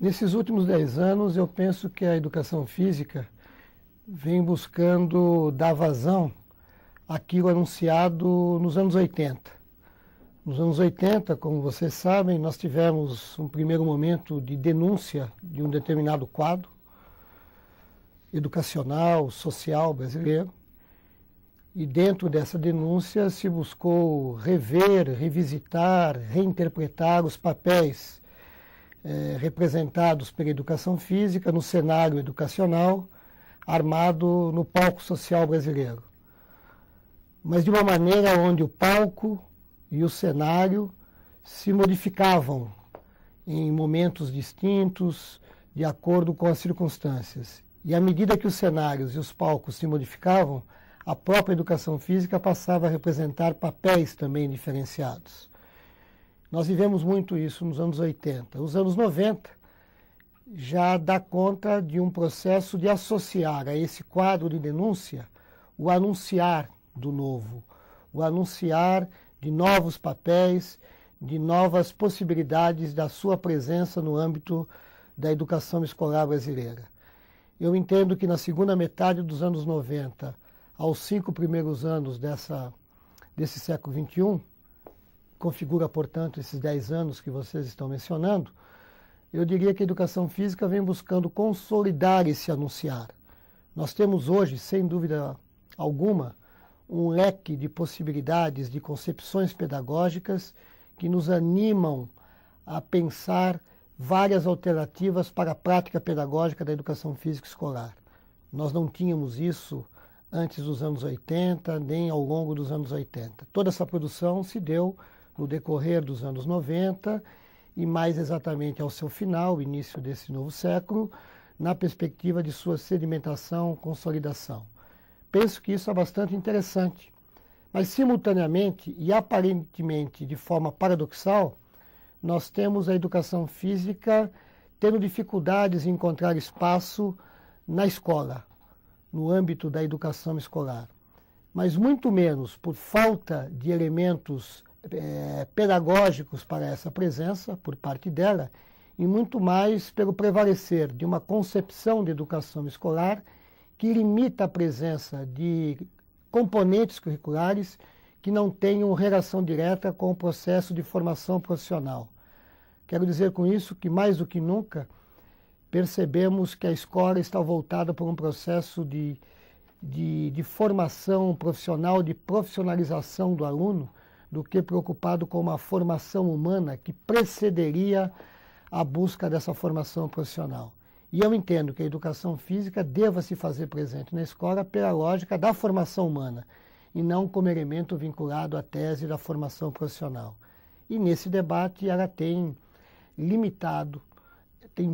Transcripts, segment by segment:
Nesses últimos 10 anos, eu penso que a educação física vem buscando dar vazão àquilo anunciado nos anos 80. Nos anos 80, como vocês sabem, nós tivemos um primeiro momento de denúncia de um determinado quadro educacional, social brasileiro. E dentro dessa denúncia se buscou rever, revisitar, reinterpretar os papéis representados pela educação física no cenário educacional armado no palco social brasileiro. Mas de uma maneira onde o palco e o cenário se modificavam em momentos distintos, de acordo com as circunstâncias. E à medida que os cenários e os palcos se modificavam, a própria educação física passava a representar papéis também diferenciados. Nós vivemos muito isso nos anos 80. Os anos 90 já dá conta de um processo de associar a esse quadro de denúncia o anunciar do novo, o anunciar de novos papéis, de novas possibilidades da sua presença no âmbito da educação escolar brasileira. Eu entendo que na segunda metade dos anos 90, aos 5 primeiros anos desse século XXI, configura, portanto, esses 10 anos que vocês estão mencionando, eu diria que a educação física vem buscando consolidar esse anunciar. Nós temos hoje, sem dúvida alguma, um leque de possibilidades, de concepções pedagógicas que nos animam a pensar várias alternativas para a prática pedagógica da educação física escolar. Nós não tínhamos isso antes dos anos 80, nem ao longo dos anos 80. Toda essa produção se deu no decorrer dos anos 90 e mais exatamente ao seu final, início desse novo século, na perspectiva de sua sedimentação, consolidação. Penso que isso é bastante interessante, mas simultaneamente e aparentemente de forma paradoxal, nós temos a educação física tendo dificuldades em encontrar espaço na escola, no âmbito da educação escolar, mas muito menos por falta de elementos pedagógicos para essa presença por parte dela, e muito mais pelo prevalecer de uma concepção de educação escolar que limita a presença de componentes curriculares que não tenham relação direta com o processo de formação profissional. Quero dizer com isso que, mais do que nunca, percebemos que a escola está voltada por um processo de formação profissional, de profissionalização do aluno, do que preocupado com uma formação humana que precederia a busca dessa formação profissional. E eu entendo que a educação física deva se fazer presente na escola pela lógica da formação humana, e não como elemento vinculado à tese da formação profissional. E nesse debate ela tem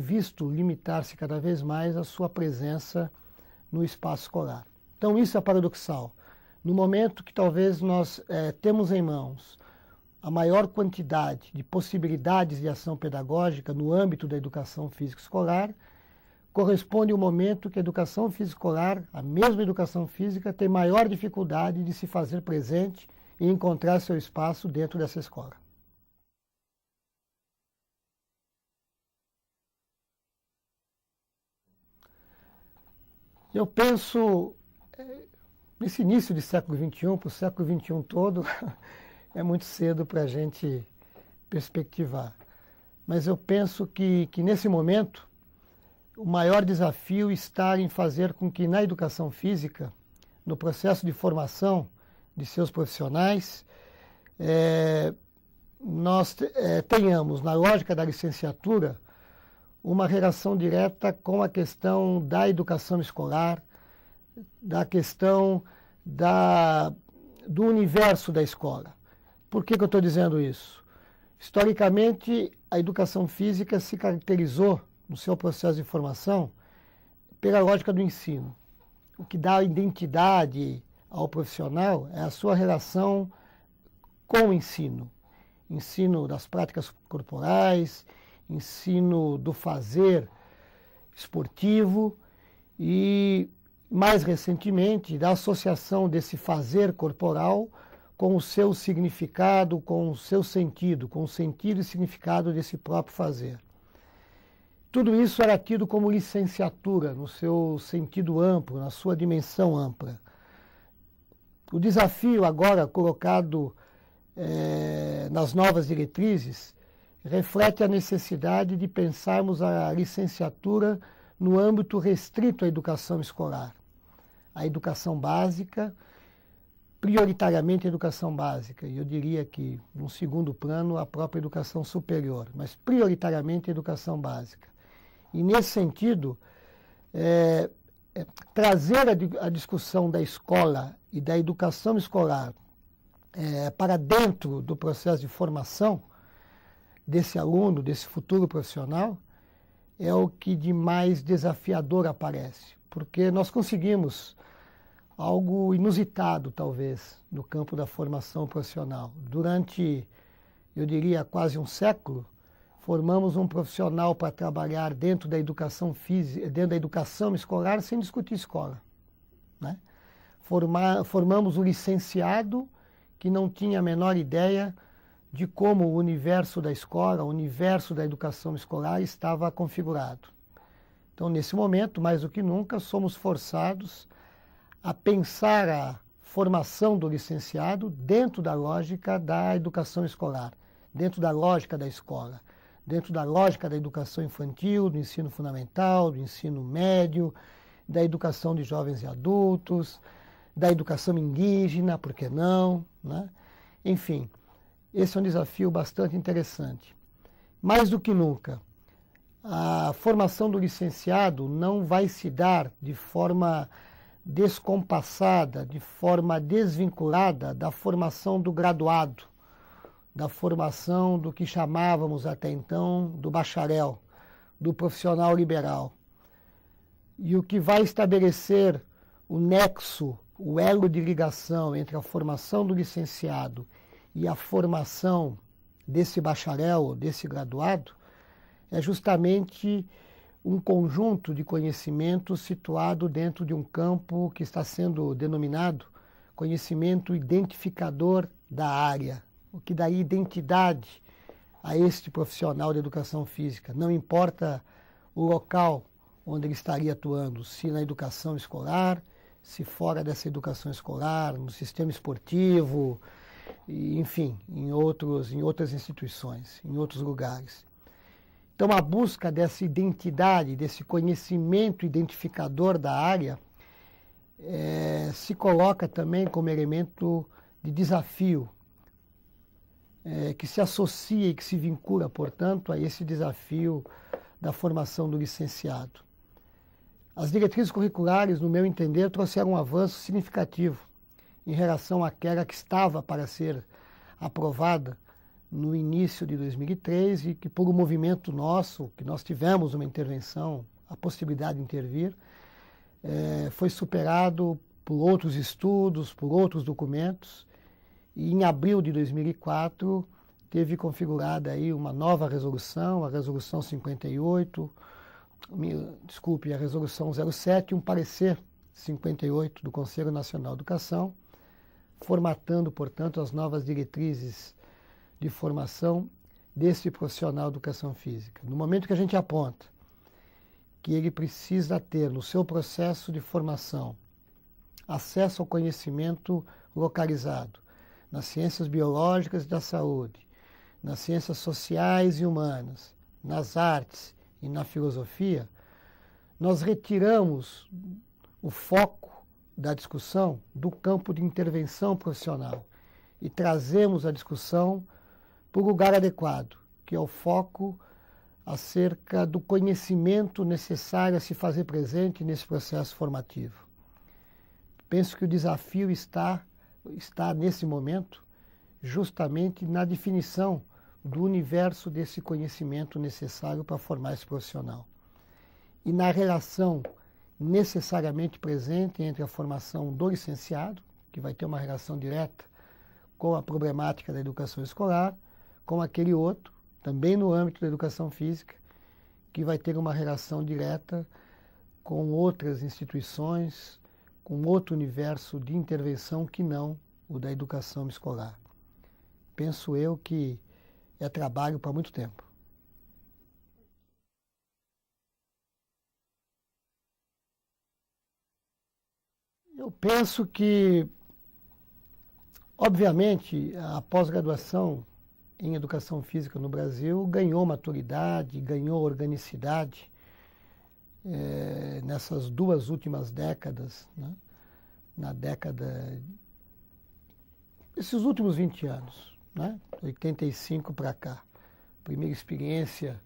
visto limitar-se cada vez mais a sua presença no espaço escolar. Então isso é paradoxal. No momento que talvez nós temos em mãos a maior quantidade de possibilidades de ação pedagógica no âmbito da educação física escolar, corresponde ao momento que a educação física escolar, a mesma educação física, tem maior dificuldade de se fazer presente e encontrar seu espaço dentro dessa escola. Eu penso, nesse início de século XXI, para o século XXI todo, é muito cedo para a gente perspectivar. Mas eu penso que nesse momento, o maior desafio está em fazer com que na educação física, no processo de formação de seus profissionais, nós tenhamos, na lógica da licenciatura, uma relação direta com a questão da educação escolar, da questão do universo da escola. Por que eu estou dizendo isso? Historicamente, a educação física se caracterizou, no seu processo de formação, pela lógica do ensino. O que dá identidade ao profissional é a sua relação com o ensino. Ensino das práticas corporais, ensino do fazer esportivo e, mais recentemente, da associação desse fazer corporal com o seu significado, com o seu sentido, com o sentido e significado desse próprio fazer. Tudo isso era tido como licenciatura, no seu sentido amplo, na sua dimensão ampla. O desafio agora colocado nas novas diretrizes reflete a necessidade de pensarmos a licenciatura no âmbito restrito à educação escolar. A educação básica, prioritariamente a educação básica, e eu diria que, num segundo plano, a própria educação superior, mas prioritariamente a educação básica. E, nesse sentido, trazer a discussão da escola e da educação escolar para dentro do processo de formação desse aluno, desse futuro profissional, é o que de mais desafiador aparece, porque nós conseguimos algo inusitado, talvez, no campo da formação profissional. Durante, eu diria, quase um século, formamos um profissional para trabalhar dentro da educação física, dentro da educação escolar, sem discutir escola, né? Formamos um licenciado que não tinha a menor ideia de como o universo da escola, o universo da educação escolar estava configurado. Então, nesse momento, mais do que nunca, somos forçados a pensar a formação do licenciado dentro da lógica da educação escolar, dentro da lógica da escola, dentro da lógica da educação infantil, do ensino fundamental, do ensino médio, da educação de jovens e adultos, da educação indígena, por que não, né? Enfim, esse é um desafio bastante interessante. Mais do que nunca, a formação do licenciado não vai se dar de forma descompassada, de forma desvinculada da formação do graduado, da formação do que chamávamos até então do bacharel, do profissional liberal. E o que vai estabelecer o nexo, o elo de ligação entre a formação do licenciado e a formação desse bacharel, desse graduado, é justamente um conjunto de conhecimentos situado dentro de um campo que está sendo denominado conhecimento identificador da área, o que dá identidade a este profissional de educação física. Não importa o local onde ele estaria atuando, se na educação escolar, se fora dessa educação escolar, no sistema esportivo, enfim, em outras instituições, em outros lugares. Então, a busca dessa identidade, desse conhecimento identificador da área, se coloca também como elemento de desafio, que se associa e que se vincula, portanto, a esse desafio da formação do licenciado. As diretrizes curriculares, no meu entender, trouxeram um avanço significativo em relação àquela que estava para ser aprovada no início de 2003 e que, por um movimento nosso, que nós tivemos uma intervenção, a possibilidade de intervir, foi superado por outros estudos, por outros documentos, e em abril de 2004 teve configurada aí uma nova resolução, a Resolução 58, a Resolução 07, um parecer 58 do Conselho Nacional de Educação, formatando, portanto, as novas diretrizes de formação desse profissional de educação física. No momento que a gente aponta que ele precisa ter no seu processo de formação acesso ao conhecimento localizado nas ciências biológicas e da saúde, nas ciências sociais e humanas, nas artes e na filosofia, nós retiramos o foco da discussão do campo de intervenção profissional e trazemos a discussão para o lugar adequado, que é o foco acerca do conhecimento necessário a se fazer presente nesse processo formativo. Penso que o desafio está nesse momento justamente na definição do universo desse conhecimento necessário para formar esse profissional e na relação necessariamente presente entre a formação do licenciado, que vai ter uma relação direta com a problemática da educação escolar, com aquele outro, também no âmbito da educação física, que vai ter uma relação direta com outras instituições, com outro universo de intervenção que não o da educação escolar. Penso eu que é trabalho para muito tempo. Eu penso que, obviamente, a pós-graduação em educação física no Brasil ganhou maturidade, ganhou organicidade nessas 2 últimas décadas, né? Esses últimos 20 anos, né? 85 para cá. Primeira experiência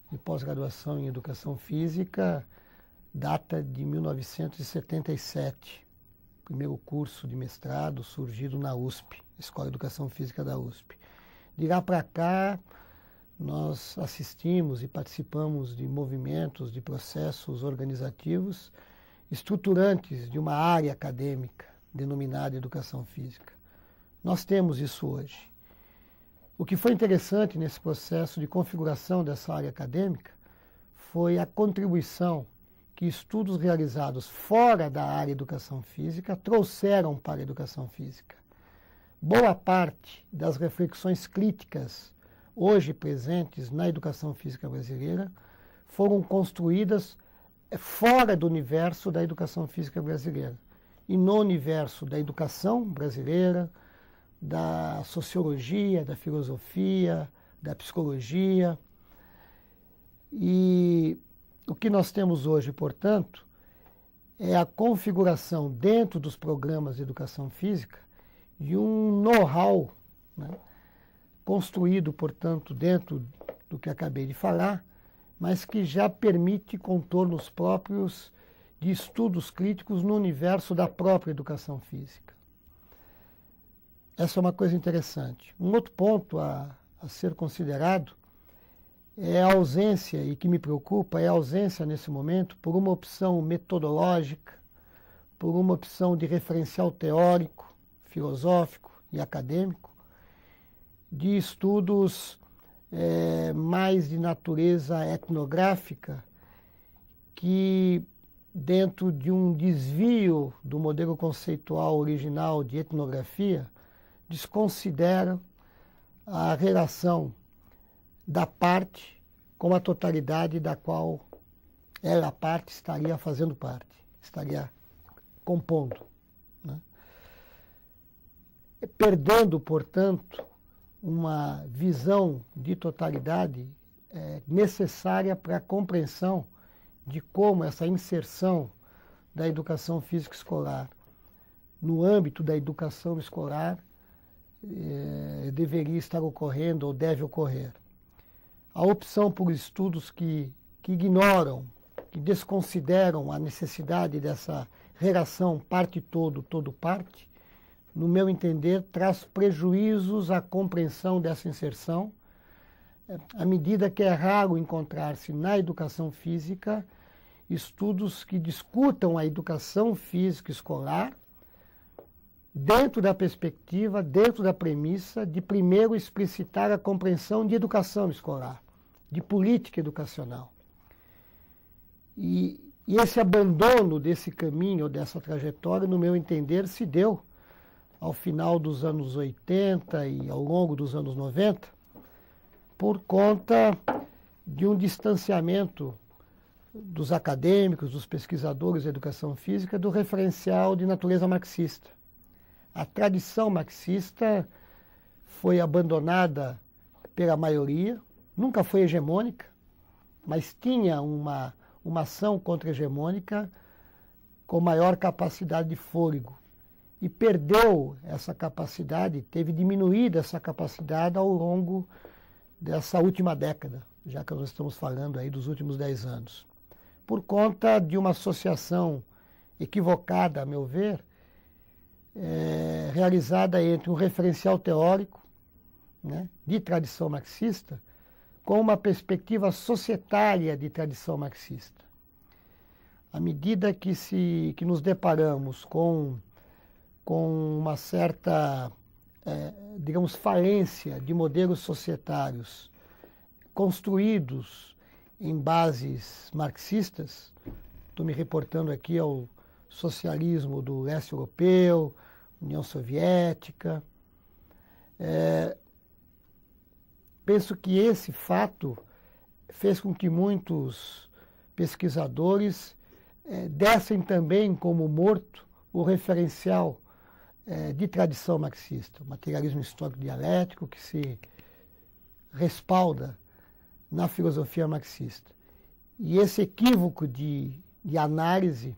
de pós-graduação em educação física data de 1977. Primeiro curso de mestrado surgido na USP, Escola de Educação Física da USP. De lá para cá, nós assistimos e participamos de movimentos, de processos organizativos estruturantes de uma área acadêmica denominada educação física. Nós temos isso hoje. O que foi interessante nesse processo de configuração dessa área acadêmica foi a contribuição que estudos realizados fora da área educação física trouxeram para a educação física. Boa parte das reflexões críticas hoje presentes na educação física brasileira foram construídas fora do universo da educação física brasileira e no universo da educação brasileira, da sociologia, da filosofia, da psicologia. E o que nós temos hoje, portanto, é a configuração dentro dos programas de educação física de um know-how, né, construído, portanto, dentro do que acabei de falar, mas que já permite contornos próprios de estudos críticos no universo da própria educação física. Essa é uma coisa interessante. Um outro ponto a ser considerado é a ausência, e que me preocupa, é a ausência nesse momento por uma opção metodológica, por uma opção de referencial teórico, filosófico e acadêmico, de estudos mais de natureza etnográfica, que dentro de um desvio do modelo conceitual original de etnografia, desconsideram a relação da parte com a totalidade da qual ela, a parte, estaria fazendo parte, estaria compondo, né? Perdendo, portanto, uma visão de totalidade necessária para a compreensão de como essa inserção da educação física escolar no âmbito da educação escolar deveria estar ocorrendo ou deve ocorrer. A opção por estudos que ignoram, que desconsideram a necessidade dessa relação parte-todo, todo-parte, no meu entender, traz prejuízos à compreensão dessa inserção, à medida que é raro encontrar-se na educação física estudos que discutam a educação física escolar dentro da perspectiva, dentro da premissa de primeiro explicitar a compreensão de educação escolar, de política educacional. E esse abandono desse caminho, dessa trajetória, no meu entender, se deu ao final dos anos 80 e ao longo dos anos 90, por conta de um distanciamento dos acadêmicos, dos pesquisadores de educação física, do referencial de natureza marxista. A tradição marxista foi abandonada pela maioria, nunca foi hegemônica, mas tinha uma ação contra-hegemônica com maior capacidade de fôlego. E perdeu essa capacidade, teve diminuída essa capacidade ao longo dessa última década, já que nós estamos falando aí dos últimos 10 anos. Por conta de uma associação equivocada, a meu ver, realizada entre um referencial teórico, né, de tradição marxista com uma perspectiva societária de tradição marxista. À medida que nos deparamos com uma certa, digamos, falência de modelos societários construídos em bases marxistas, estou me reportando aqui ao socialismo do leste europeu, União Soviética. Penso que esse fato fez com que muitos pesquisadores dessem também como morto o referencial de tradição marxista, o materialismo histórico dialético que se respalda na filosofia marxista. E esse equívoco de análise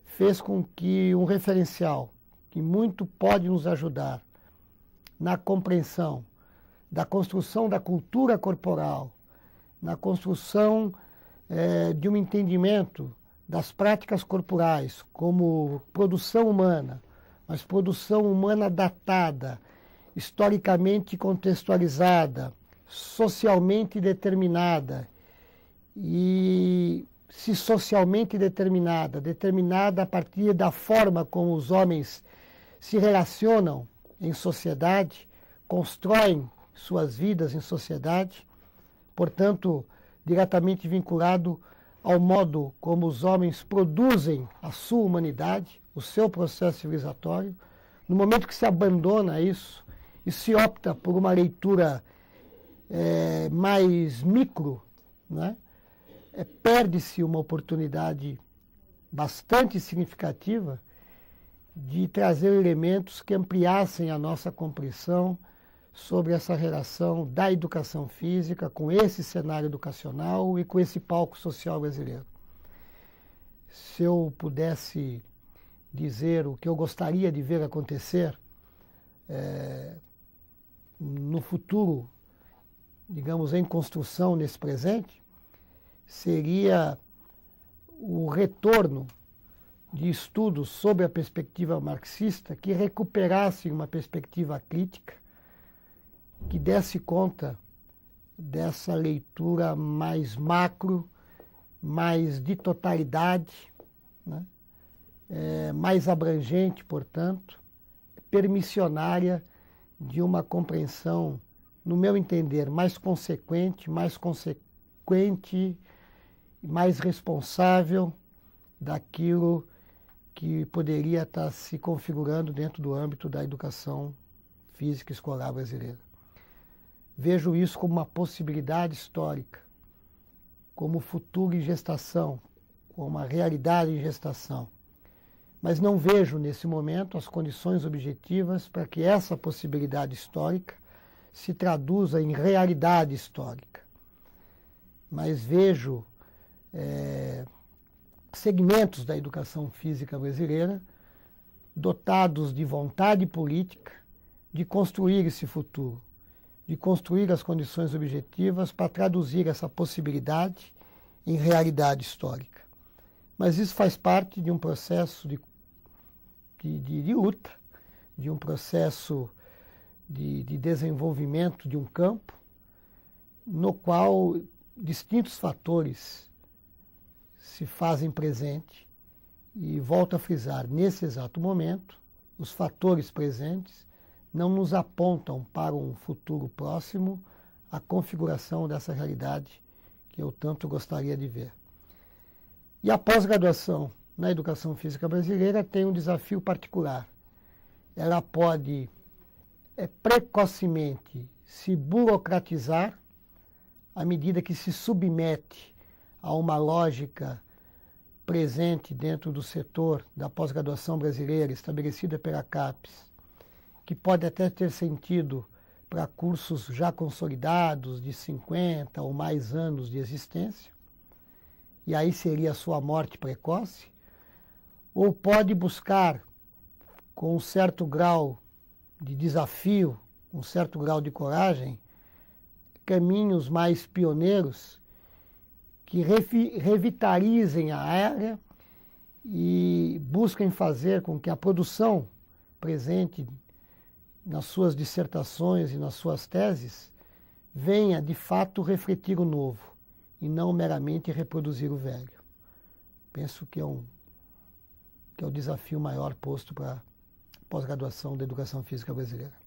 fez com que um referencial que muito pode nos ajudar na compreensão da construção da cultura corporal, na construção de um entendimento das práticas corporais como produção humana, mas produção humana datada, historicamente contextualizada, socialmente determinada, e se socialmente determinada a partir da forma como os homens se relacionam em sociedade, constroem suas vidas em sociedade, portanto, diretamente vinculado ao modo como os homens produzem a sua humanidade, o seu processo civilizatório. No momento que se abandona isso e se opta por uma leitura mais micro, né, perde-se uma oportunidade bastante significativa de trazer elementos que ampliassem a nossa compreensão sobre essa relação da educação física com esse cenário educacional e com esse palco social brasileiro. Se eu pudesse dizer o que eu gostaria de ver acontecer no futuro, digamos, em construção nesse presente, seria o retorno de estudos sobre a perspectiva marxista que recuperassem uma perspectiva crítica, que desse conta dessa leitura mais macro, mais de totalidade, né? Mais abrangente, portanto, permissionária de uma compreensão, no meu entender, mais consequente, mais responsável daquilo que poderia estar se configurando dentro do âmbito da educação física escolar brasileira. Vejo isso como uma possibilidade histórica, como futuro em gestação, como uma realidade em gestação. Mas não vejo, nesse momento, as condições objetivas para que essa possibilidade histórica se traduza em realidade histórica. Mas vejo segmentos da educação física brasileira dotados de vontade política de construir esse futuro, de construir as condições objetivas para traduzir essa possibilidade em realidade histórica. Mas isso faz parte de um processo de luta, de um processo de desenvolvimento de um campo no qual distintos fatores se fazem presente e, volto a frisar, nesse exato momento, os fatores presentes não nos apontam para um futuro próximo a configuração dessa realidade que eu tanto gostaria de ver. E a pós-graduação na educação física brasileira tem um desafio particular. Ela pode precocemente se burocratizar à medida que se submete a uma lógica presente dentro do setor da pós-graduação brasileira, estabelecida pela CAPES, que pode até ter sentido para cursos já consolidados de 50 ou mais anos de existência, e aí seria a sua morte precoce, ou pode buscar, com um certo grau de desafio, um certo grau de coragem, caminhos mais pioneiros que revitalizem a área e busquem fazer com que a produção presente nas suas dissertações e nas suas teses venha, de fato, refletir o novo e não meramente reproduzir o velho. Penso que é o desafio maior posto para a pós-graduação da educação física brasileira.